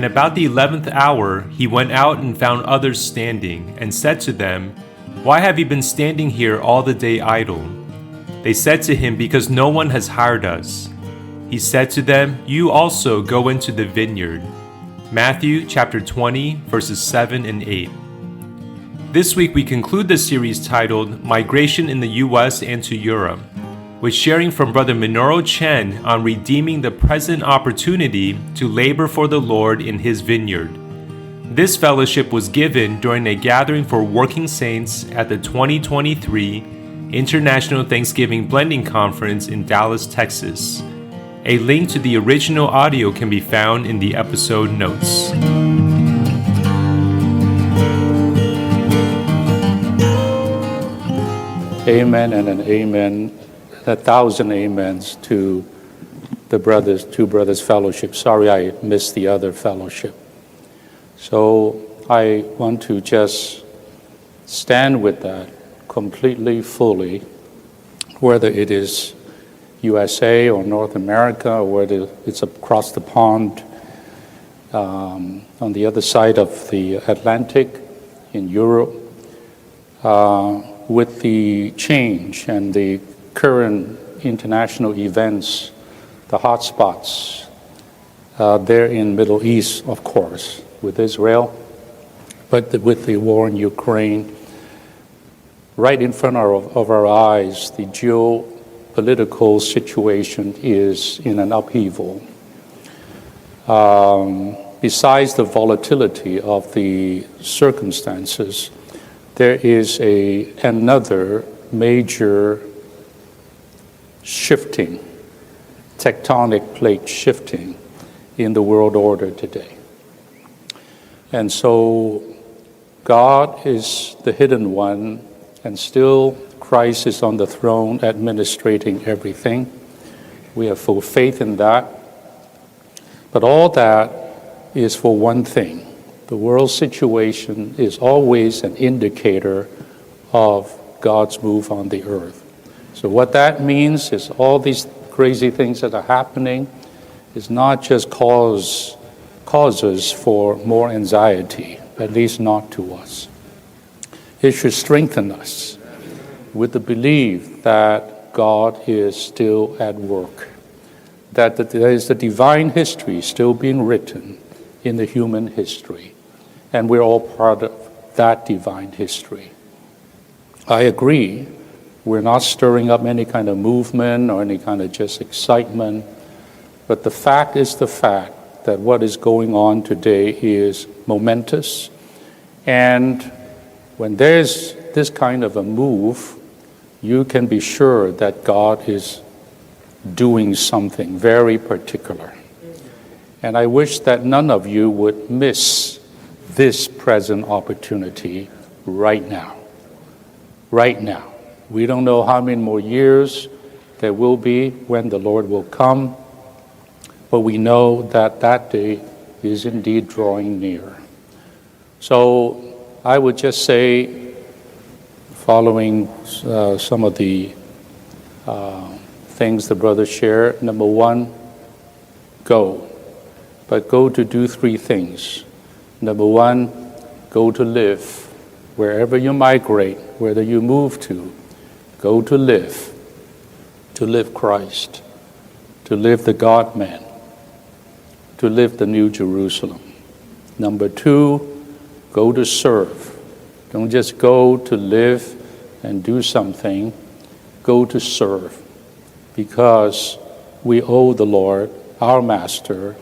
And about the 11th hour he went out and found others standing, and said to them, Why have you been standing here all the day idle? They said to him, Because no one has hired us. He said to them, You also go into the vineyard. Matthew chapter 20, verses 7 and 8. This week we conclude the series titled Migration in the U.S. and to Europe, with sharing from Brother Minoru Chen on redeeming the present opportunity to labor for the Lord in His vineyard. This fellowship was given during a gathering for working saints at the 2023 International Thanksgiving Blending Conference in Dallas, Texas. A link to the original audio can be found in the episode notes. Amen and an amen, 1,000 amens to the Two Brothers Fellowship. Sorry I missed the other fellowship. So I want to just stand with that completely, fully, whether it is USA or North America, or whether it's across the pond on the other side of the Atlantic in Europe. With the change and the current international events, the hotspots there in Middle East, of course, with Israel, but with the war in Ukraine, right in front of our eyes, the geopolitical situation is in an upheaval. Besides the volatility of the circumstances, there is another major shifting, tectonic plate shifting in the world order today. And so God is the hidden one, and still Christ is on the throne administrating everything. We have full faith in that. But all that is for one thing. The world situation is always an indicator of God's move on the earth. So what that means is all these crazy things that are happening is not just causes for more anxiety, at least not to us. It should strengthen us with the belief that God is still at work, that there is a divine history still being written in the human history, and we're all part of that divine history. I agree, we're not stirring up any kind of movement or any kind of just excitement, but the fact is the fact that what is going on today is momentous, and when there's this kind of a move, you can be sure that God is doing something very particular. And I wish that none of you would miss this present opportunity right now. Right now. We don't know how many more years there will be when the Lord will come, but we know that that day is indeed drawing near. So I would just say, following some of the things the brothers share, number one, go. But go to do three things. Number one, go to live. Wherever you migrate, whether you move to, go to live Christ, to live the God-man, to live the New Jerusalem. Number two, go to serve. Don't just go to live and do something, go to serve, because we owe the Lord, our Master,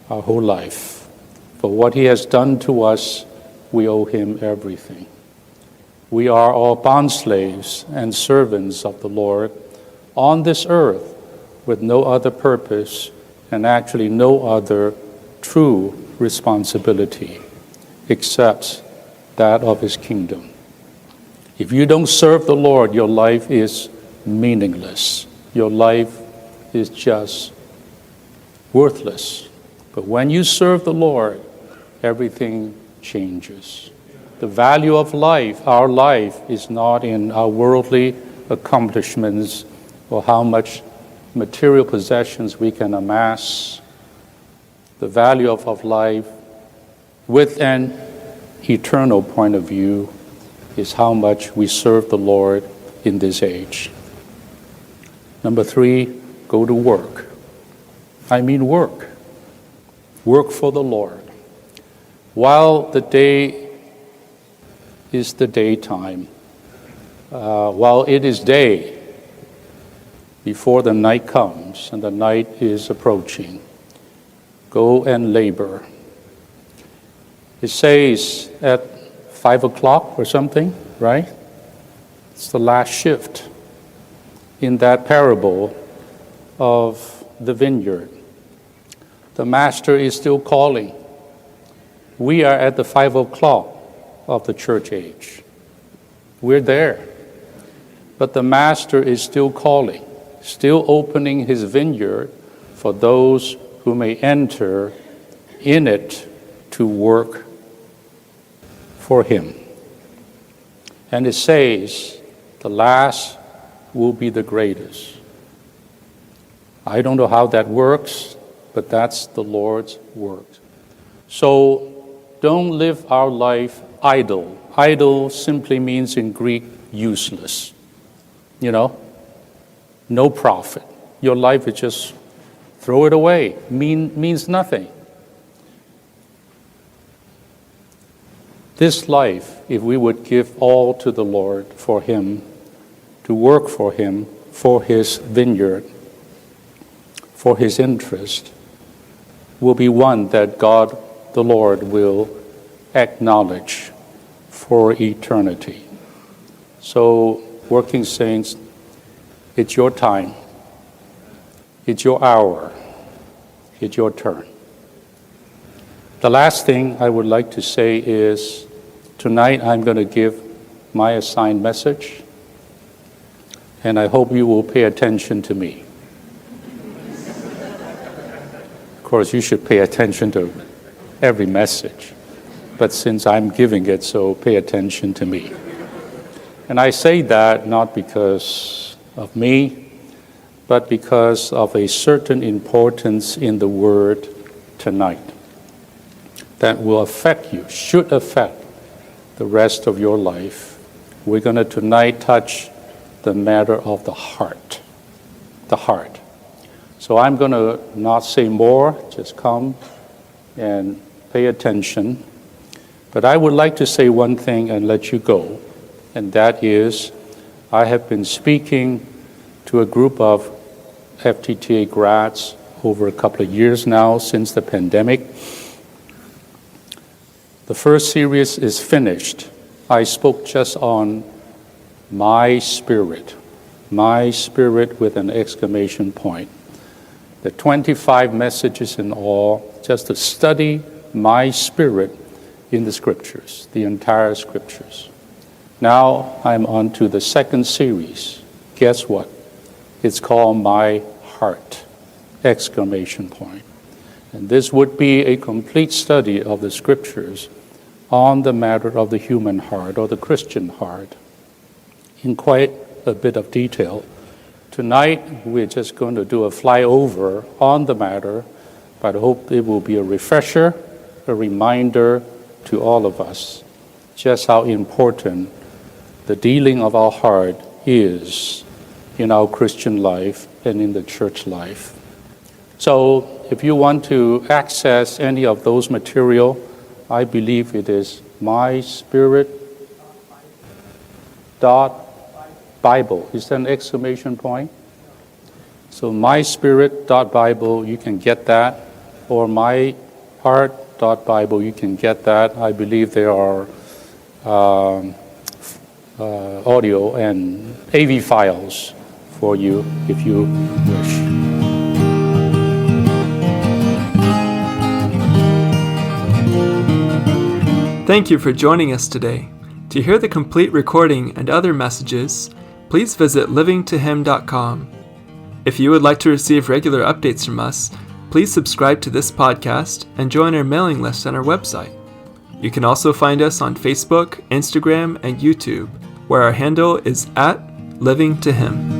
our whole life. For what He has done to us, we owe Him everything. We are all bondslaves and servants of the Lord on this earth with no other purpose and actually no other true responsibility except that of His kingdom. If you don't serve the Lord, your life is meaningless. Your life is just worthless. But when you serve the Lord, everything changes. The value of life, our life, is not in our worldly accomplishments or how much material possessions we can amass. The value of life with an eternal point of view, is how much we serve the Lord in this age. Number 3, go to work. I mean work. Work for the Lord. While the day is the daytime, while it is day, before the night comes and the night is approaching, go and labor. It says at 5 o'clock or something, right? It's the last shift in that parable of the vineyard. The master is still calling. We are at the 5 o'clock of the church age. We're there. But the master is still calling, still opening his vineyard for those who may enter in it to work for him. And it says, the last will be the greatest. I don't know how that works, but that's the Lord's work. So don't live our life idle. Idle simply means in Greek, useless. No profit. Your life is just throw it away, means nothing. This life, if we would give all to the Lord for Him, to work for Him, for His vineyard, for His interest, will be one that God, the Lord, will acknowledge for eternity. So, working saints, it's your time. It's your hour. It's your turn. The last thing I would like to say is, tonight I'm going to give my assigned message, and I hope you will pay attention to me. Of course, you should pay attention to every message, but since I'm giving it, so pay attention to me. And I say that not because of me, but because of a certain importance in the word tonight that will affect you, should affect the rest of your life. We're going to tonight touch the matter of the heart. The heart. So I'm going to not say more, just come and pay attention. But I would like to say one thing and let you go, and that is, I have been speaking to a group of FTTA grads over a couple of years now since the pandemic. The first series is finished. I spoke just on my spirit with an exclamation point. The 25 messages in all, just to study my spirit in the scriptures, the entire scriptures. Now I'm on to the second series. Guess what? It's called My Heart, exclamation point. And this would be a complete study of the scriptures on the matter of the human heart or the Christian heart in quite a bit of detail. Tonight, we're just going to do a flyover on the matter, but I hope it will be a refresher, a reminder to all of us just how important the dealing of our heart is in our Christian life and in the church life. So if you want to access any of those material, I believe it is myspirit.bible. Is that an exclamation point? So myspirit.bible, you can get that, or myheart.bible, you can get that. I believe there are audio and AV files for you if you wish. Thank you for joining us today. To hear the complete recording and other messages, please visit livingtohim.com. If you would like to receive regular updates from us, please subscribe to this podcast and join our mailing list on our website. You can also find us on Facebook, Instagram, and YouTube, where our handle is @livingtohim.